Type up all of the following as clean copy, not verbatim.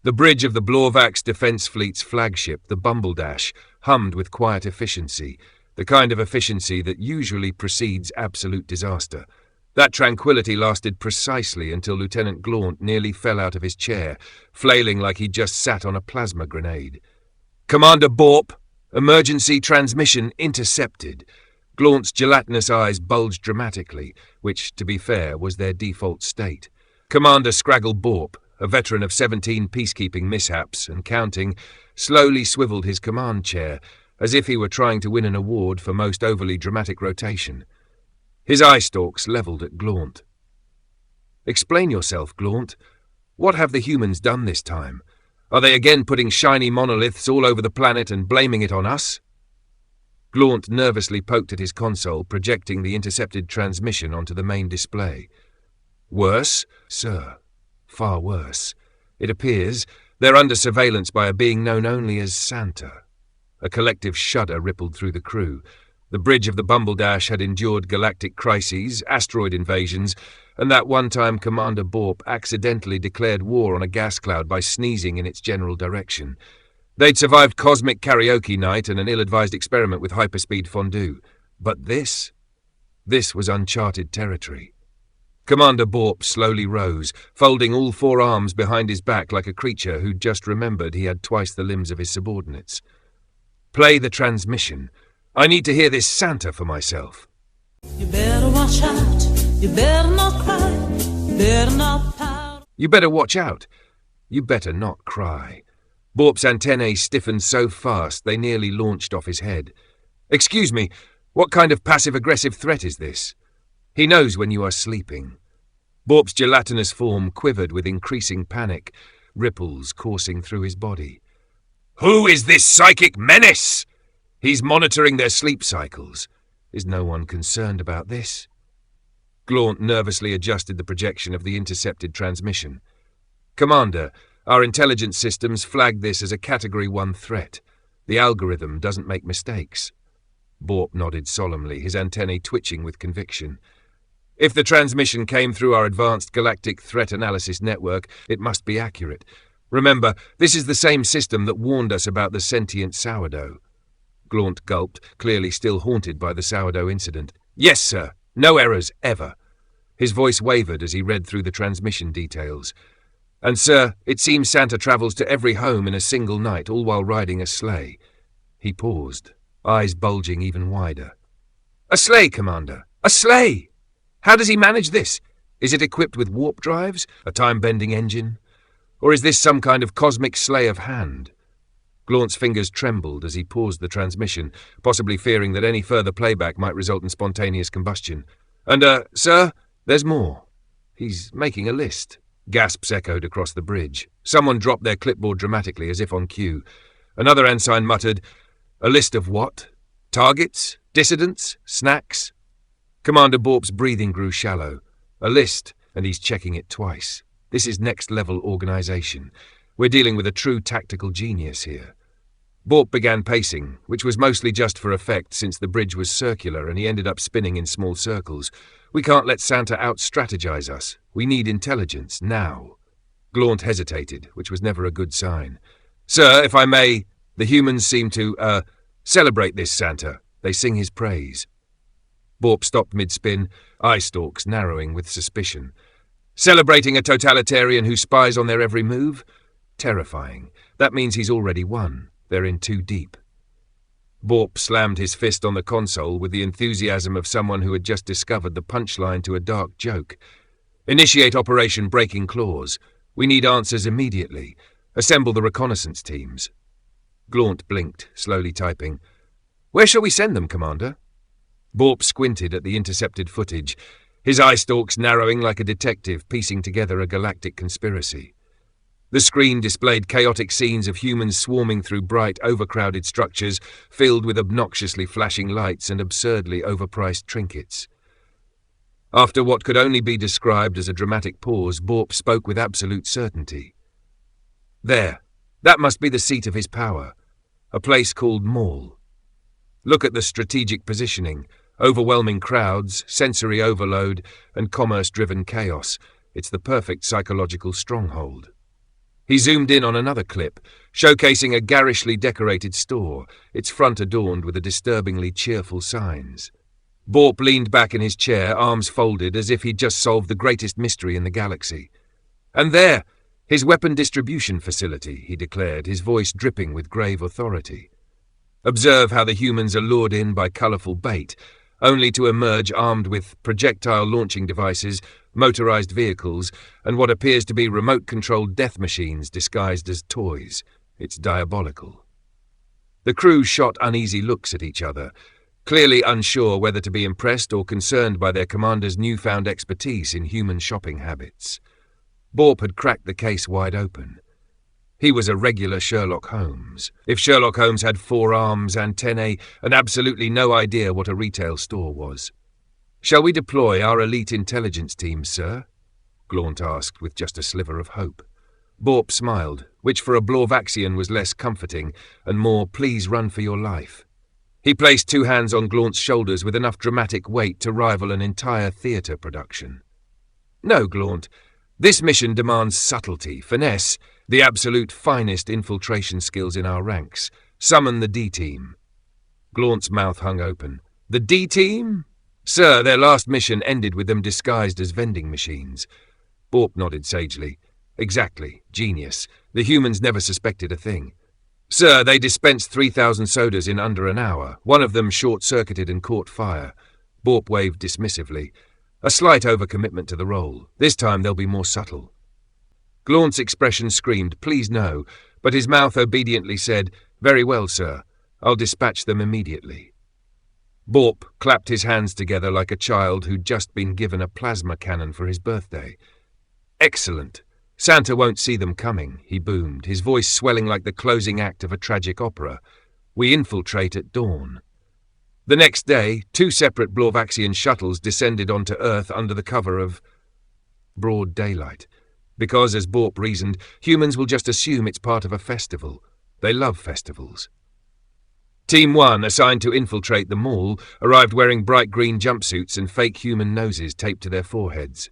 The bridge of the Blorvax Defense Fleet's flagship, the Bumbledash, hummed with quiet efficiency, the kind of efficiency that usually precedes absolute disaster. That tranquility lasted precisely until Lieutenant Glaunt nearly fell out of his chair, flailing like he'd just sat on a plasma grenade. "Commander Borp, emergency transmission intercepted." Glaunt's gelatinous eyes bulged dramatically, which, to be fair, was their default state. Commander Skraggle Borp, a veteran of 17 peacekeeping mishaps and counting, slowly swiveled his command chair, as if he were trying to win an award for most overly dramatic rotation. His eye stalks levelled at Glaunt. "Explain yourself, Glaunt. What have the humans done this time? Are they again putting shiny monoliths all over the planet and blaming it on us?" Glaunt nervously poked at his console, projecting the intercepted transmission onto the main display. "Worse, sir. Far worse. It appears they're under surveillance by a being known only as Santa." A collective shudder rippled through the crew. The bridge of the Bumbledash had endured galactic crises, asteroid invasions, and that one time Commander Borp accidentally declared war on a gas cloud by sneezing in its general direction. They'd survived cosmic karaoke night and an ill-advised experiment with hyperspeed fondue. But this was uncharted territory. Commander Borp slowly rose, folding all four arms behind his back like a creature who'd just remembered he had twice the limbs of his subordinates. "Play the transmission. I need to hear this Santa for myself." You better watch out. You better not cry. You better not pout. You better watch out. You better not cry. Borp's antennae stiffened so fast they nearly launched off his head. "Excuse me, what kind of passive-aggressive threat is this?" "He knows when you are sleeping." Borp's gelatinous form quivered with increasing panic, ripples coursing through his body. "Who is this psychic menace?" "He's monitoring their sleep cycles." "Is no one concerned about this?" Glaunt nervously adjusted the projection of the intercepted transmission. "Commander, our intelligence systems flagged this as a Category 1 threat. The algorithm doesn't make mistakes." Borp nodded solemnly, his antennae twitching with conviction. "If the transmission came through our advanced galactic threat analysis network, it must be accurate. Remember, this is the same system that warned us about the sentient sourdough." Glaunt gulped, clearly still haunted by the sourdough incident. "Yes, sir. No errors, ever." His voice wavered as he read through the transmission details. "And, sir, it seems Santa travels to every home in a single night, all while riding a sleigh." He paused, eyes bulging even wider. "A sleigh, Commander! A sleigh! How does he manage this? Is it equipped with warp drives, a time-bending engine? Or is this some kind of cosmic sleigh of hand?" Glaunt's fingers trembled as he paused the transmission, possibly fearing that any further playback might result in spontaneous combustion. "And, sir, there's more. He's making a list." Gasps echoed across the bridge. Someone dropped their clipboard dramatically, as if on cue. Another ensign muttered, "A list of what? Targets? Dissidents? Snacks?" Commander Borp's breathing grew shallow. "A list, and he's checking it twice. This is next-level organization. We're dealing with a true tactical genius here." Borp began pacing, which was mostly just for effect since the bridge was circular and he ended up spinning in small circles. "We can't let Santa out-strategize us. We need intelligence, now." Glaunt hesitated, which was never a good sign. "Sir, if I may, the humans seem to, celebrate this Santa. They sing his praise." Borp stopped mid-spin, eye stalks narrowing with suspicion. "Celebrating a totalitarian who spies on their every move? Terrifying. That means he's already won. They're in too deep." Borp slammed his fist on the console with the enthusiasm of someone who had just discovered the punchline to a dark joke. "Initiate Operation Breaking Claws. We need answers immediately. Assemble the reconnaissance teams." Glaunt blinked, slowly typing. "Where shall we send them, Commander?" Borp squinted at the intercepted footage, his eye stalks narrowing like a detective piecing together a galactic conspiracy. The screen displayed chaotic scenes of humans swarming through bright, overcrowded structures filled with obnoxiously flashing lights and absurdly overpriced trinkets. After what could only be described as a dramatic pause, Borp spoke with absolute certainty. "There. That must be the seat of his power. A place called Maul. Look at the strategic positioning, overwhelming crowds, sensory overload, and commerce-driven chaos. It's the perfect psychological stronghold." He zoomed in on another clip, showcasing a garishly decorated store, its front adorned with disturbingly cheerful signs. Borp leaned back in his chair, arms folded, as if he'd just solved the greatest mystery in the galaxy. "And there, his weapon distribution facility," he declared, his voice dripping with grave authority. "Observe how the humans are lured in by colourful bait, only to emerge armed with projectile-launching devices, motorized vehicles, and what appears to be remote-controlled death machines disguised as toys. It's diabolical." The crew shot uneasy looks at each other, clearly unsure whether to be impressed or concerned by their commander's newfound expertise in human shopping habits. Borp had cracked the case wide open. He was a regular Sherlock Holmes. If Sherlock Holmes had 4 arms, antennae, and absolutely no idea what a retail store was. "Shall we deploy our elite intelligence team, sir?" Glaunt asked with just a sliver of hope. Borp smiled, which for a Blorvaxian was less comforting and more "please run for your life." He placed 2 hands on Glaunt's shoulders with enough dramatic weight to rival an entire theatre production. "No, Glaunt. This mission demands subtlety, finesse, the absolute finest infiltration skills in our ranks. Summon the D-Team." Glaunt's mouth hung open. "The D-Team?" "Sir, their last mission ended with them disguised as vending machines." Borp nodded sagely. "Exactly. Genius. The humans never suspected a thing. Sir, they dispensed 3,000 sodas in under an hour. One of them short-circuited and caught fire." Borp waved dismissively. "A slight overcommitment to the role. This time they'll be more subtle." Glaunt's expression screamed, "Please no," but his mouth obediently said, "Very well, sir. I'll dispatch them immediately." Borp clapped his hands together like a child who'd just been given a plasma cannon for his birthday. "Excellent. Santa won't see them coming," he boomed, his voice swelling like the closing act of a tragic opera. "We infiltrate at dawn." The next day, 2 separate Blorvaxian shuttles descended onto Earth under the cover of broad daylight. Because, as Borp reasoned, humans will just assume it's part of a festival. They love festivals. Team 1, assigned to infiltrate the mall, arrived wearing bright green jumpsuits and fake human noses taped to their foreheads.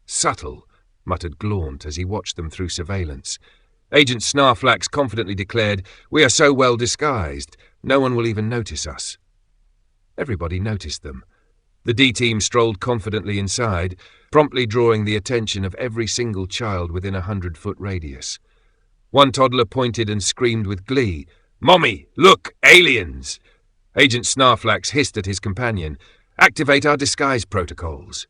"Subtle," muttered Glaunt as he watched them through surveillance. Agent Snarflax confidently declared, "We are so well disguised, no one will even notice us." Everybody noticed them. The D-Team strolled confidently inside, promptly drawing the attention of every single child within a 100-foot radius. One toddler pointed and screamed with glee, "Mommy, look, aliens!" Agent Snarflax hissed at his companion, "Activate our disguise protocols."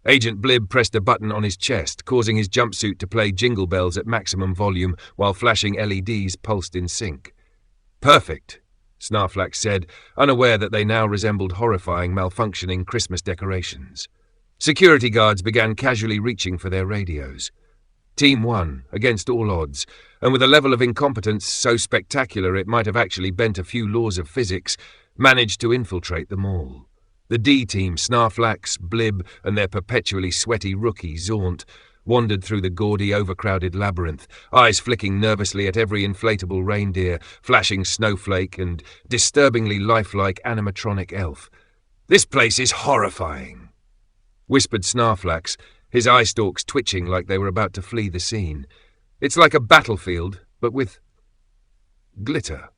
Agent Blib pressed a button on his chest, causing his jumpsuit to play jingle bells at maximum volume while flashing LEDs pulsed in sync. "Perfect," Snarflax said, unaware that they now resembled horrifying, malfunctioning Christmas decorations. Security guards began casually reaching for their radios. Team 1, against all odds, and with a level of incompetence so spectacular it might have actually bent a few laws of physics, managed to infiltrate them all. The D-Team, Snarflax, Blib, and their perpetually sweaty rookie, Zaunt, wandered through the gaudy, overcrowded labyrinth, eyes flicking nervously at every inflatable reindeer, flashing snowflake, and disturbingly lifelike animatronic elf. "This place is horrifying," whispered Snarflax, his eye stalks twitching like they were about to flee the scene. "It's like a battlefield, but with glitter."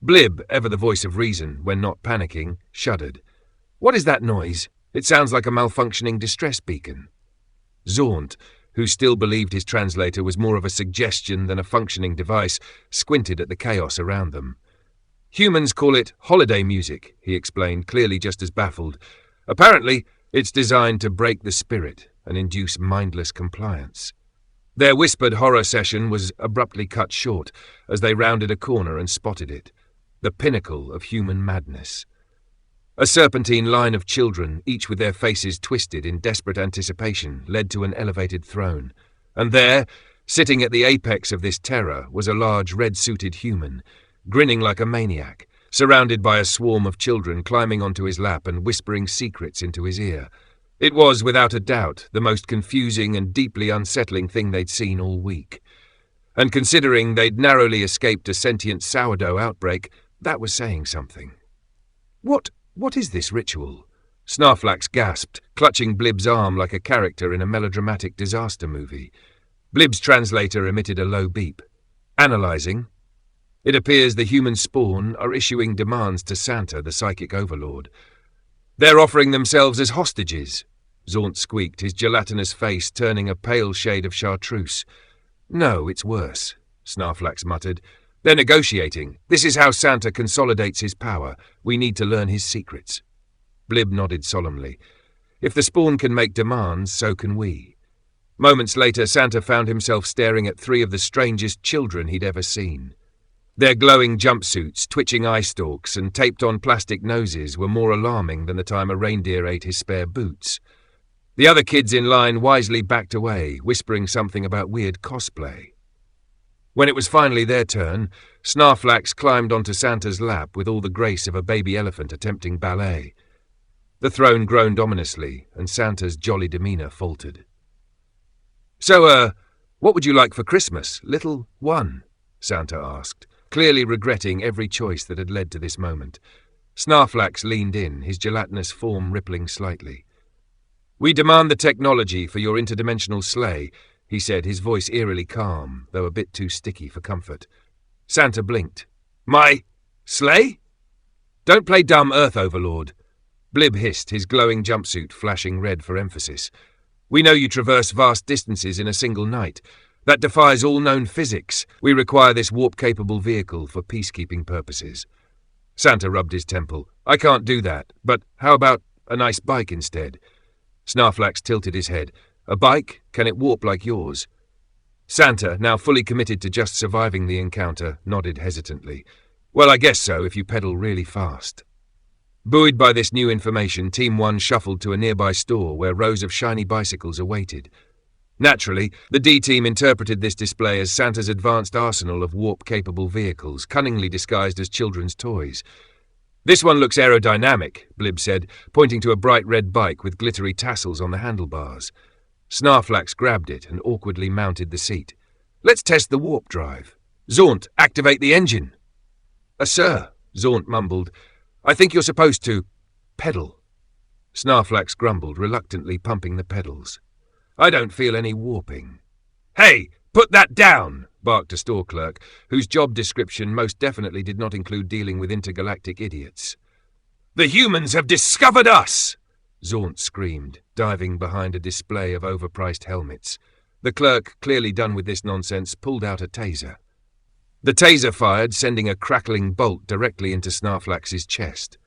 Blib, ever the voice of reason when not panicking, shuddered. "What is that noise? It sounds like a malfunctioning distress beacon." Zaunt, who still believed his translator was more of a suggestion than a functioning device, squinted at the chaos around them. "Humans call it holiday music," he explained, clearly just as baffled. "Apparently, it's designed to break the spirit and induce mindless compliance." Their whispered horror session was abruptly cut short as they rounded a corner and spotted it, the pinnacle of human madness. A serpentine line of children, each with their faces twisted in desperate anticipation, led to an elevated throne. And there, sitting at the apex of this terror, was a large red-suited human, grinning like a maniac, surrounded by a swarm of children climbing onto his lap and whispering secrets into his ear. It was, without a doubt, the most confusing and deeply unsettling thing they'd seen all week. And considering they'd narrowly escaped a sentient sourdough outbreak, that was saying something. What is this ritual?" Snarflax gasped, clutching Blib's arm like a character in a melodramatic disaster movie. Blib's translator emitted a low beep. Analyzing. It appears the human spawn are issuing demands to Santa, the psychic overlord. They're offering themselves as hostages, Zaunt squeaked, his gelatinous face turning a pale shade of chartreuse. No, it's worse, Snarflax muttered. They're negotiating. This is how Santa consolidates his power. We need to learn his secrets. Blib nodded solemnly. If the spawn can make demands, so can we. Moments later, Santa found himself staring at three of the strangest children he'd ever seen. Their glowing jumpsuits, twitching eye stalks, and taped-on plastic noses were more alarming than the time a reindeer ate his spare boots. The other kids in line wisely backed away, whispering something about weird cosplay. When it was finally their turn, Snarflax climbed onto Santa's lap with all the grace of a baby elephant attempting ballet. The throne groaned ominously, and Santa's jolly demeanour faltered. So, what would you like for Christmas, little one? Santa asked, clearly regretting every choice that had led to this moment. Snarflax leaned in, his gelatinous form rippling slightly. We demand the technology for your interdimensional sleigh, he said, his voice eerily calm, though a bit too sticky for comfort. Santa blinked. My sleigh? Don't play dumb, Earth Overlord. Blib hissed, his glowing jumpsuit flashing red for emphasis. We know you traverse vast distances in a single night. That defies all known physics. We require this warp-capable vehicle for peacekeeping purposes. Santa rubbed his temple. I can't do that, but how about a nice bike instead? Snarflax tilted his head. A bike? Can it warp like yours? Santa, now fully committed to just surviving the encounter, nodded hesitantly. Well, I guess so, if you pedal really fast. Buoyed by this new information, Team 1 shuffled to a nearby store where rows of shiny bicycles awaited. Naturally, the D-Team interpreted this display as Santa's advanced arsenal of warp-capable vehicles, cunningly disguised as children's toys. This one looks aerodynamic, Blib said, pointing to a bright red bike with glittery tassels on the handlebars. Snarflax grabbed it and awkwardly mounted the seat. Let's test the warp drive. Zaunt, activate the engine. Sir, Zaunt mumbled. I think you're supposed to pedal. Snarflax grumbled, reluctantly pumping the pedals. I don't feel any warping. Hey, put that down, barked a store clerk, whose job description most definitely did not include dealing with intergalactic idiots. The humans have discovered us! Zaunt screamed, diving behind a display of overpriced helmets. The clerk, clearly done with this nonsense, pulled out a taser. The taser fired, sending a crackling bolt directly into Snarflax's chest.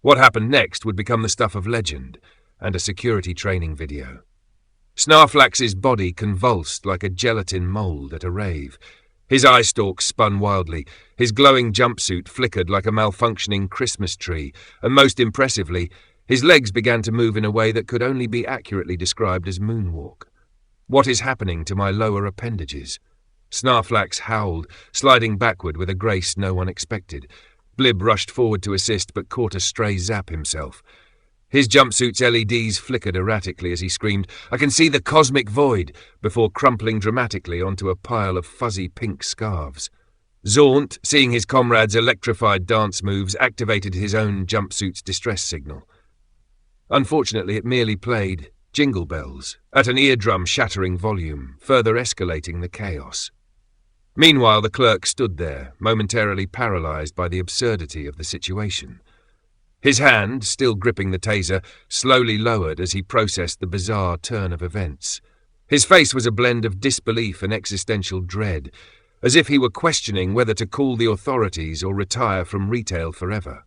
What happened next would become the stuff of legend, and a security training video. Snarflax's body convulsed like a gelatin mould at a rave. His eye stalks spun wildly, his glowing jumpsuit flickered like a malfunctioning Christmas tree, and most impressively, his legs began to move in a way that could only be accurately described as moonwalk. What is happening to my lower appendages? Snarflax howled, sliding backward with a grace no one expected. Blib rushed forward to assist, but caught a stray zap himself. His jumpsuit's LEDs flickered erratically as he screamed, I can see the cosmic void, before crumpling dramatically onto a pile of fuzzy pink scarves. Zaunt, seeing his comrades' electrified dance moves, activated his own jumpsuit's distress signal. Unfortunately, it merely played Jingle Bells at an eardrum-shattering volume, further escalating the chaos. Meanwhile, the clerk stood there, momentarily paralyzed by the absurdity of the situation. His hand, still gripping the taser, slowly lowered as he processed the bizarre turn of events. His face was a blend of disbelief and existential dread, as if he were questioning whether to call the authorities or retire from retail forever.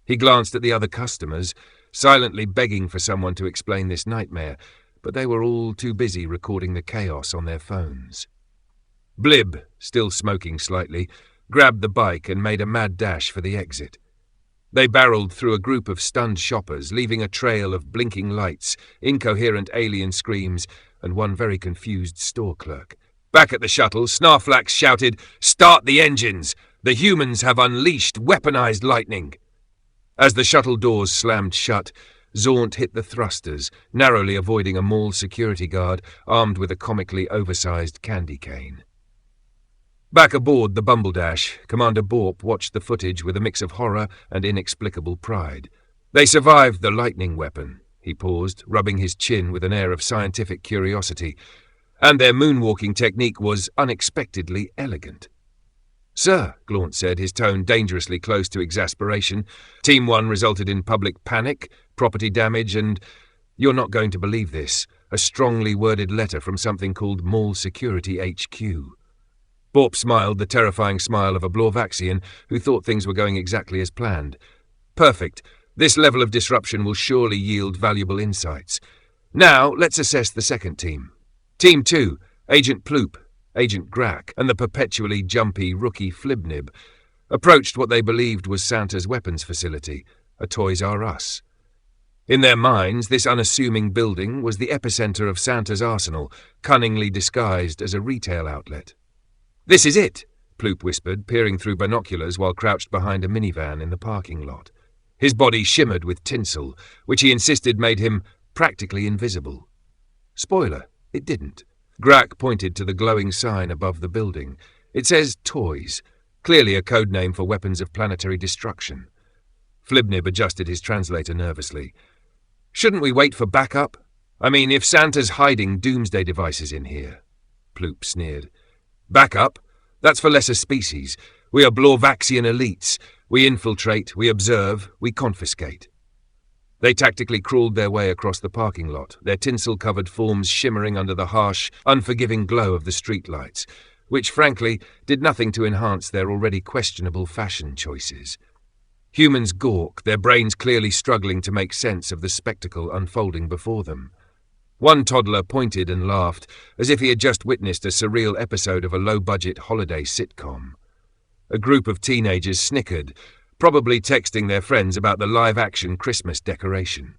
He glanced at the other customers, silently begging for someone to explain this nightmare, but they were all too busy recording the chaos on their phones. Blib, still smoking slightly, grabbed the bike and made a mad dash for the exit. They barreled through a group of stunned shoppers, leaving a trail of blinking lights, incoherent alien screams, and one very confused store clerk. Back at the shuttle, Snarflax shouted, Start the engines! The humans have unleashed weaponized lightning! As the shuttle doors slammed shut, Zaunt hit the thrusters, narrowly avoiding a mall security guard armed with a comically oversized candy cane. Back aboard the Bumbledash, Commander Borp watched the footage with a mix of horror and inexplicable pride. They survived the lightning weapon, he paused, rubbing his chin with an air of scientific curiosity, and their moonwalking technique was unexpectedly elegant. "Sir," Glaunt said, his tone dangerously close to exasperation, Team 1 resulted in public panic, property damage, and, you're not going to believe this, a strongly worded letter from something called Mall Security HQ. Borp smiled the terrifying smile of a Blorvaxian who thought things were going exactly as planned. "Perfect. This level of disruption will surely yield valuable insights. Now, let's assess the second team. Team 2, Agent Ploop, Agent Grak, and the perpetually jumpy rookie Flibnib, approached what they believed was Santa's weapons facility, a Toys R Us. In their minds, this unassuming building was the epicenter of Santa's arsenal, cunningly disguised as a retail outlet. "This is it," Ploop whispered, peering through binoculars while crouched behind a minivan in the parking lot. His body shimmered with tinsel, which he insisted made him practically invisible. Spoiler, it didn't. Grak pointed to the glowing sign above the building. It says Toys, clearly a code name for weapons of planetary destruction. Flibnib adjusted his translator nervously. "Shouldn't we wait for backup? I mean, if Santa's hiding doomsday devices in here," Ploop sneered. "Backup? That's for lesser species. We are Blorvaxian elites. We infiltrate, we observe, we confiscate." They tactically crawled their way across the parking lot, their tinsel-covered forms shimmering under the harsh, unforgiving glow of the streetlights, which, frankly, did nothing to enhance their already questionable fashion choices. Humans gawk, their brains clearly struggling to make sense of the spectacle unfolding before them. One toddler pointed and laughed, as if he had just witnessed a surreal episode of a low-budget holiday sitcom. A group of teenagers snickered, probably texting their friends about the live-action Christmas decoration.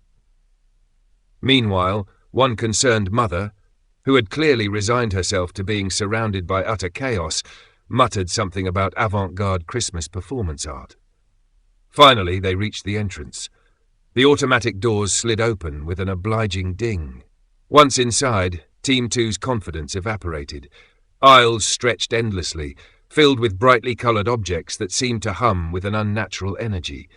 Meanwhile, one concerned mother, who had clearly resigned herself to being surrounded by utter chaos, muttered something about avant-garde Christmas performance art. Finally, they reached the entrance. The automatic doors slid open with an obliging ding. Once inside, Team 2's confidence evaporated. Aisles stretched endlessly, filled with brightly coloured objects that seemed to hum with an unnatural energy.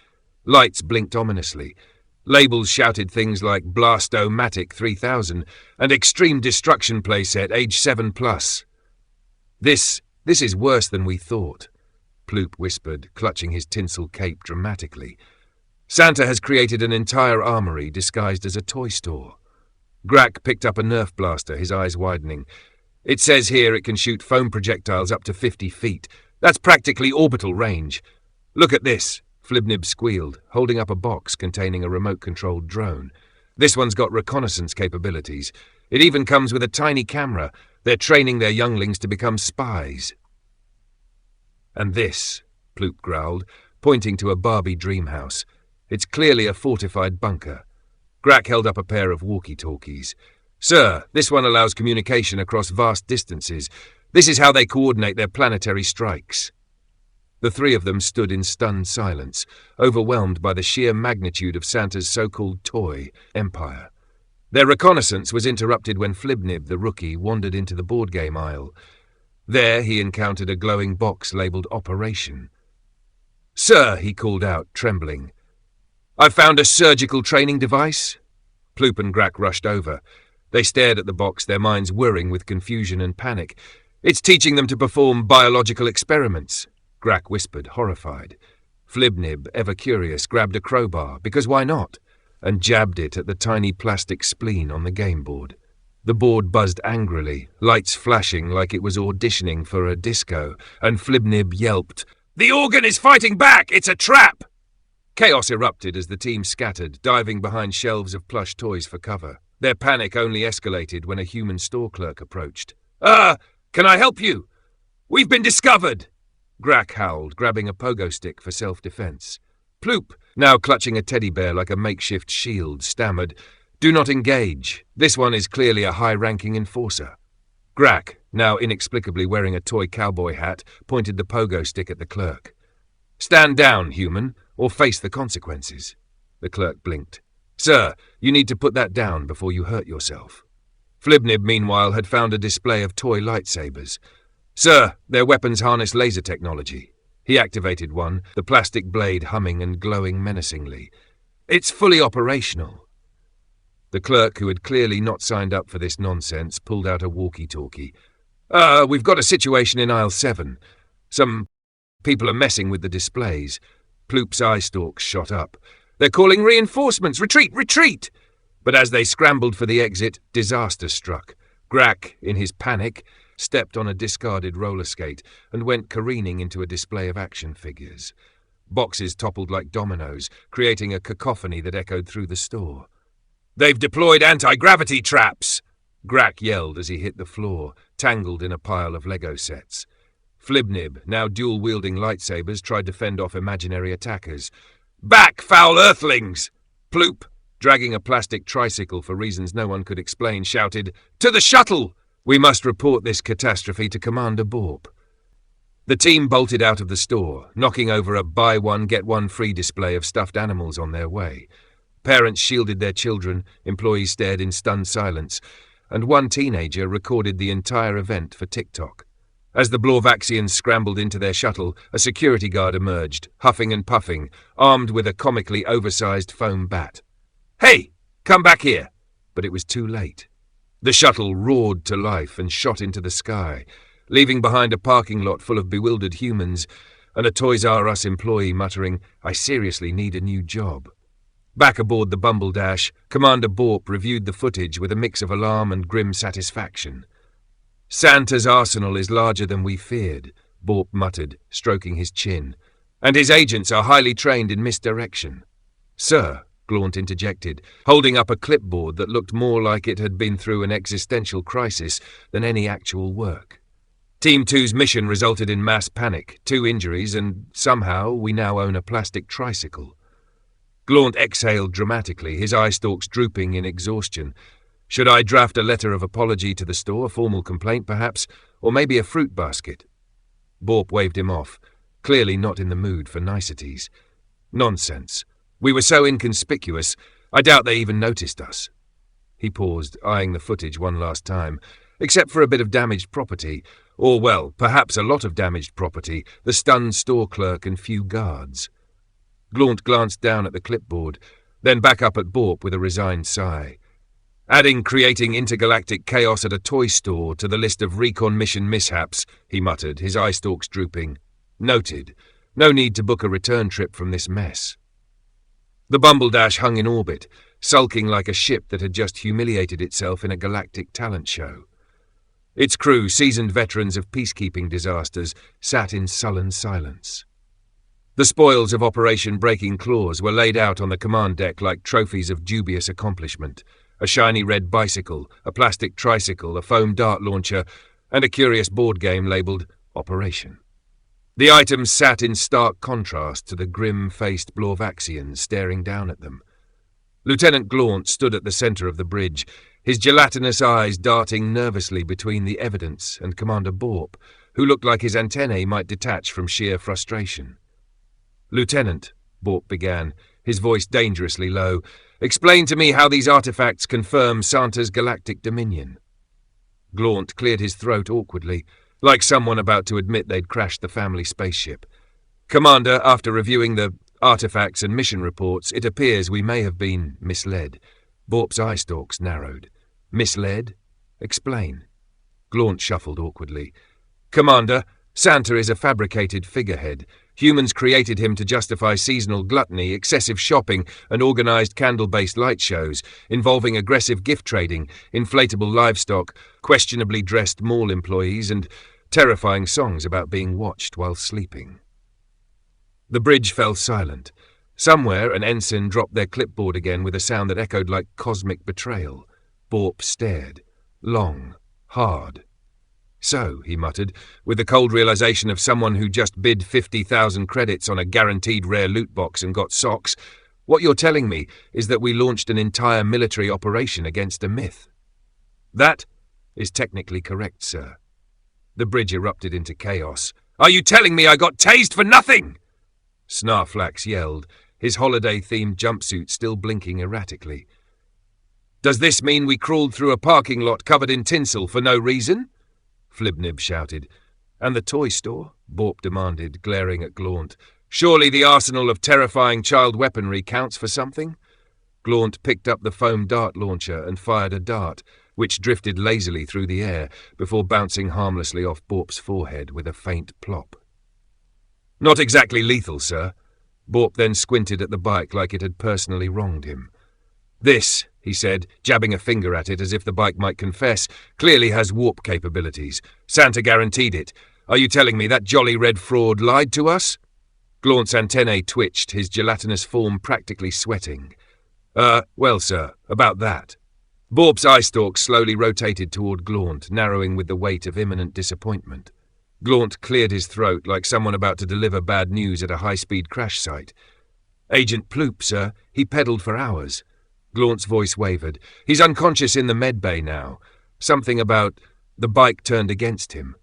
Lights blinked ominously. Labels shouted things like Blast-O-Matic 3000 and Extreme Destruction Playset Age 7+. This is worse than we thought," Ploop whispered, clutching his tinsel cape dramatically. "Santa has created an entire armory disguised as a toy store." Grak picked up a Nerf blaster, his eyes widening. "It says here it can shoot foam projectiles up to 50 feet. That's practically orbital range. Look at this," Flibnib squealed, holding up a box containing a remote-controlled drone. "This one's got reconnaissance capabilities. It even comes with a tiny camera. They're training their younglings to become spies." "And this," Ploop growled, pointing to a Barbie dream house. "It's clearly a fortified bunker." Grak held up a pair of walkie-talkies. "Sir, this one allows communication across vast distances. This is how they coordinate their planetary strikes." The three of them stood in stunned silence, overwhelmed by the sheer magnitude of Santa's so-called toy empire. Their reconnaissance was interrupted when Flibnib, the rookie, wandered into the board game aisle. There he encountered a glowing box labelled Operation. "Sir," he called out, trembling, "I've found a surgical training device." Ploop and Grak rushed over. They stared at the box, their minds whirring with confusion and panic. "It's teaching them to perform biological experiments," Grak whispered, horrified. Flibnib, ever curious, grabbed a crowbar, because why not, and jabbed it at the tiny plastic spleen on the game board. The board buzzed angrily, lights flashing like it was auditioning for a disco, and Flibnib yelped, "The organ is fighting back! It's a trap!" Chaos erupted as the team scattered, diving behind shelves of plush toys for cover. Their panic only escalated when a human store clerk approached. Can I help you? We've been discovered!" Grak howled, grabbing a pogo stick for self-defense. Ploop, now clutching a teddy bear like a makeshift shield, stammered, "Do not engage. This one is clearly a high-ranking enforcer." Grak, now inexplicably wearing a toy cowboy hat, pointed the pogo stick at the clerk. "Stand down, human, or face the consequences." The clerk blinked. "Sir, you need to put that down before you hurt yourself." Flibnib, meanwhile, had found a display of toy lightsabers. "Sir, their weapons harness laser technology." He activated one, the plastic blade humming and glowing menacingly. "It's fully operational." The clerk, who had clearly not signed up for this nonsense, pulled out a walkie-talkie. We've got a situation in aisle 7. Some people are messing with the displays." Ploop's eye stalks shot up. "They're calling reinforcements! Retreat! Retreat!" But as they scrambled for the exit, disaster struck. Grak, in his panic, stepped on a discarded roller skate and went careening into a display of action figures. Boxes toppled like dominoes, creating a cacophony that echoed through the store. "They've deployed anti-gravity traps!" Grak yelled as he hit the floor, tangled in a pile of Lego sets. Flibnib, now dual-wielding lightsabers, tried to fend off imaginary attackers. "Back, foul earthlings!" Ploop, dragging a plastic tricycle for reasons no one could explain, shouted, "To the shuttle! We must report this catastrophe to Commander Borp." The team bolted out of the store, knocking over a buy-one-get-one-free display of stuffed animals on their way. Parents shielded their children, employees stared in stunned silence, and one teenager recorded the entire event for TikTok. As the Blorvaxians scrambled into their shuttle, a security guard emerged, huffing and puffing, armed with a comically oversized foam bat. "Hey, come back here!" But it was too late. The shuttle roared to life and shot into the sky, leaving behind a parking lot full of bewildered humans and a Toys R Us employee muttering, "I seriously need a new job." Back aboard the Bumble Dash, Commander Borp reviewed the footage with a mix of alarm and grim satisfaction. "Santa's arsenal is larger than we feared," Borp muttered, stroking his chin, "and his agents are highly trained in misdirection." "Sir," Glaunt interjected, holding up a clipboard that looked more like it had been through an existential crisis than any actual work. "Team 2's mission resulted in mass panic, 2 injuries, and somehow we now own a plastic tricycle." Glaunt exhaled dramatically, his eye stalks drooping in exhaustion. "Should I draft a letter of apology to the store, formal complaint perhaps, or maybe a fruit basket?" Borp waved him off, clearly not in the mood for niceties. "Nonsense. We were so inconspicuous, I doubt they even noticed us." He paused, eyeing the footage one last time. "Except for a bit of damaged property, or, well, perhaps a lot of damaged property, the stunned store clerk and few guards." Glaunt glanced down at the clipboard, then back up at Borp with a resigned sigh. "Adding creating intergalactic chaos at a toy store to the list of recon mission mishaps," he muttered, his eye stalks drooping. "Noted. No need to book a return trip from this mess." The Bumble Dash hung in orbit, sulking like a ship that had just humiliated itself in a galactic talent show. Its crew, seasoned veterans of peacekeeping disasters, sat in sullen silence. The spoils of Operation Breaking Claws were laid out on the command deck like trophies of dubious accomplishment. A shiny red bicycle, a plastic tricycle, a foam dart launcher, and a curious board game labelled Operation. The items sat in stark contrast to the grim-faced Blorvaxians staring down at them. Lieutenant Glaunt stood at the centre of the bridge, his gelatinous eyes darting nervously between the evidence and Commander Borp, who looked like his antennae might detach from sheer frustration. "Lieutenant," Borp began, his voice dangerously low, "explain to me how these artifacts confirm Santa's galactic dominion." Glaunt cleared his throat awkwardly, like someone about to admit they'd crashed the family spaceship. "Commander, after reviewing the artifacts and mission reports, it appears we may have been misled." Borp's eye stalks narrowed. "Misled? Explain." Glaunt shuffled awkwardly. "Commander, Santa is a fabricated figurehead. Humans created him to justify seasonal gluttony, excessive shopping, and organized candle-based light shows, involving aggressive gift trading, inflatable livestock, questionably dressed mall employees, and terrifying songs about being watched while sleeping." The bridge fell silent. Somewhere an ensign dropped their clipboard again with a sound that echoed like cosmic betrayal. Borp stared. Long. Hard. "So," he muttered, with the cold realization of someone who just bid 50,000 credits on a guaranteed rare loot box and got socks, "what you're telling me is that we launched an entire military operation against a myth." "That is technically correct, sir." The bridge erupted into chaos. "Are you telling me I got tased for nothing?" Snarflax yelled, his holiday-themed jumpsuit still blinking erratically. "Does this mean we crawled through a parking lot covered in tinsel for no reason?" Flibnib shouted. "And the toy store?" Borp demanded, glaring at Glaunt. "Surely the arsenal of terrifying child weaponry counts for something?" Glaunt picked up the foam dart launcher and fired a dart, which drifted lazily through the air before bouncing harmlessly off Borp's forehead with a faint plop. "Not exactly lethal, sir." Borp then squinted at the bike like it had personally wronged him. "This," he said, jabbing a finger at it as if the bike might confess, "clearly has warp capabilities. Santa guaranteed it. Are you telling me that jolly red fraud lied to us?" Glaunt's antennae twitched, his gelatinous form practically sweating. Well, sir, about that." Borp's eye stalk slowly rotated toward Glaunt, narrowing with the weight of imminent disappointment. Glaunt cleared his throat like someone about to deliver bad news at a high-speed crash site. "Agent Ploop, sir. He pedalled for hours." Glaunt's voice wavered. "He's unconscious in the med bay now. Something about the bike turned against him."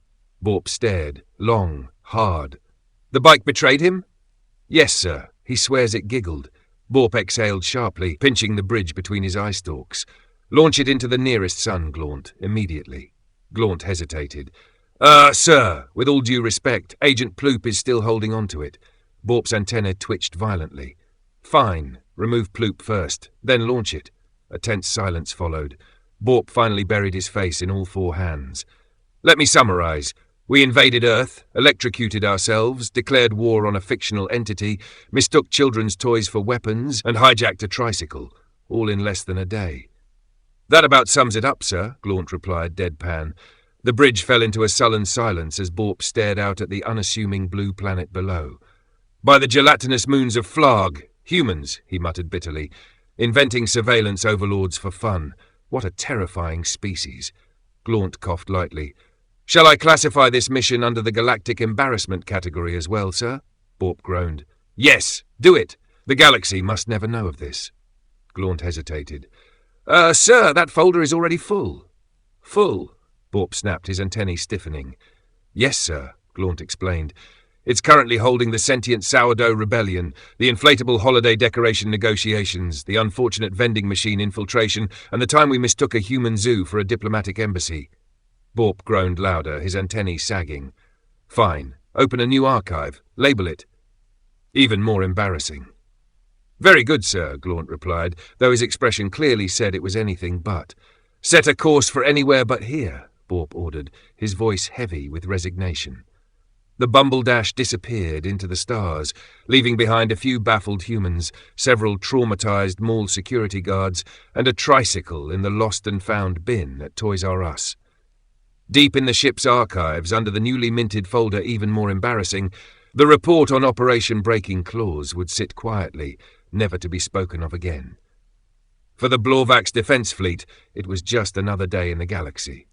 Borp stared, long, hard. "The bike betrayed him?" "Yes, sir. He swears it giggled." Borp exhaled sharply, pinching the bridge between his eye stalks. "Launch it into the nearest sun, Glaunt, immediately." Glaunt hesitated. Sir, with all due respect, Agent Ploop is still holding on to it." Borp's antenna twitched violently. "Fine. Remove Ploop first, then launch it." A tense silence followed. Borp finally buried his face in all four hands. "Let me summarize. We invaded Earth, electrocuted ourselves, declared war on a fictional entity, mistook children's toys for weapons, and hijacked a tricycle, all in less than a day." "That about sums it up, sir," Glaunt replied, deadpan. The bridge fell into a sullen silence as Borp stared out at the unassuming blue planet below. "By the gelatinous moons of Flarg, humans," he muttered bitterly, "inventing surveillance overlords for fun. What a terrifying species." Glaunt coughed lightly. "Shall I classify this mission under the galactic embarrassment category as well, sir?" Borp groaned. "Yes, do it. The galaxy must never know of this." Glaunt hesitated. Sir, that folder is already full." "Full?" Borp snapped, his antennae stiffening. "Yes, sir," Glaunt explained. "It's currently holding the sentient sourdough rebellion, the inflatable holiday decoration negotiations, the unfortunate vending machine infiltration, and the time we mistook a human zoo for a diplomatic embassy." Borp groaned louder, his antennae sagging. "Fine. Open a new archive. Label it." "Even more embarrassing." "Very good, sir," Glaunt replied, though his expression clearly said it was anything but. "Set a course for anywhere but here," Borp ordered, his voice heavy with resignation. The Bumbledash disappeared into the stars, leaving behind a few baffled humans, several traumatized mall security guards, and a tricycle in the lost and found bin at Toys R Us. Deep in the ship's archives, under the newly minted folder Even More Embarrassing, the report on Operation Breaking Claws would sit quietly, never to be spoken of again. For the Blorvax Defense Fleet, it was just another day in the galaxy.